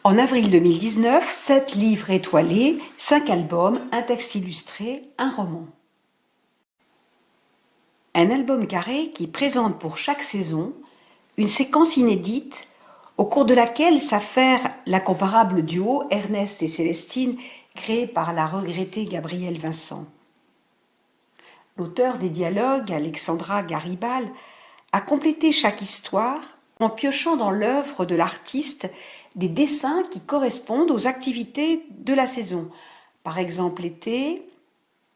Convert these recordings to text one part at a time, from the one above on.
En avril 2019, 7 livres étoilés, 5 albums, un texte illustré, un roman. Un album carré qui présente pour chaque saison une séquence inédite au cours de laquelle s'affaire l'incomparable duo Ernest et Célestine créé par la regrettée Gabrielle Vincent. L'auteur des dialogues, Alexandra Garibal, a complété chaque histoire en piochant dans l'œuvre de l'artiste des dessins qui correspondent aux activités de la saison. Par exemple, l'été,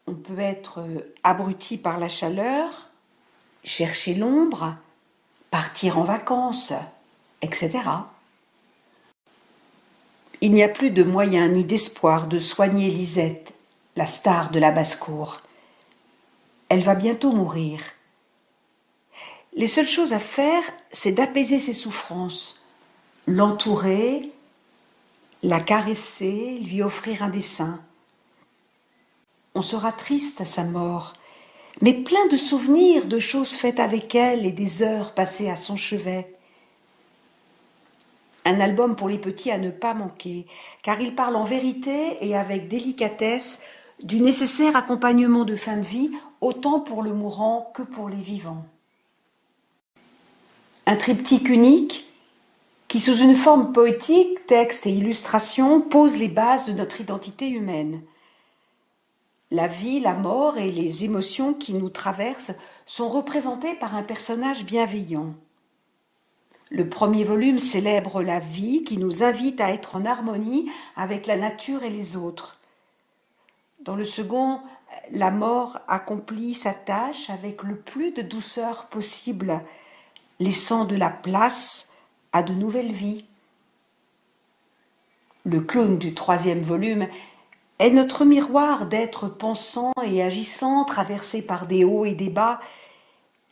on peut être abruti par la chaleur, chercher l'ombre, partir en vacances, etc. Il n'y a plus de moyens ni d'espoir de soigner Lisette, la star de la basse-cour. Elle va bientôt mourir. Les seules choses à faire, c'est d'apaiser ses souffrances, l'entourer, la caresser, lui offrir un dessin. On sera triste à sa mort, mais plein de souvenirs de choses faites avec elle et des heures passées à son chevet. Un album pour les petits à ne pas manquer, car il parle en vérité et avec délicatesse du nécessaire accompagnement de fin de vie, autant pour le mourant que pour les vivants. Un triptyque unique qui, sous une forme poétique, texte et illustration, pose les bases de notre identité humaine. La vie, la mort et les émotions qui nous traversent sont représentées par un personnage bienveillant. Le premier volume célèbre la vie qui nous invite à être en harmonie avec la nature et les autres. Dans le second, la mort accomplit sa tâche avec le plus de douceur possible, laissant de la place à de nouvelles vies. Le clown du troisième volume est notre miroir d'êtres pensants et agissants, traversés par des hauts et des bas,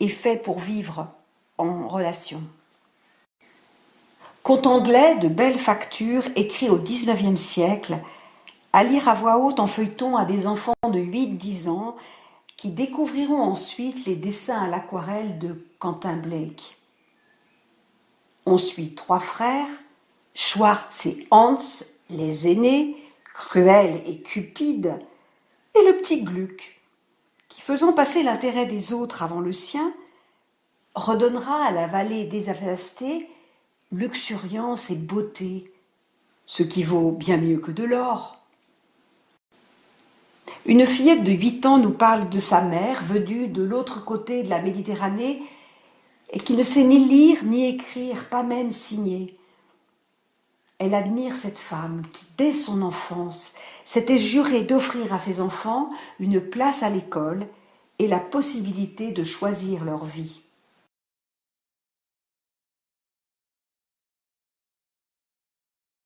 et fait pour vivre en relation. Conte anglais de belle facture, écrit au XIXe siècle, à lire à voix haute en feuilleton à des enfants de 8-10 ans qui découvriront ensuite les dessins à l'aquarelle de Quentin Blake. On suit 3 frères, Schwartz et Hans, les aînés, cruels et cupides, et le petit Gluck, qui, faisant passer l'intérêt des autres avant le sien, redonnera à la vallée dévastée luxuriance et beauté, ce qui vaut bien mieux que de l'or. Une fillette de 8 ans nous parle de sa mère, venue de l'autre côté de la Méditerranée, et qui ne sait ni lire ni écrire, pas même signer. Elle admire cette femme qui, dès son enfance, s'était jurée d'offrir à ses enfants une place à l'école et la possibilité de choisir leur vie.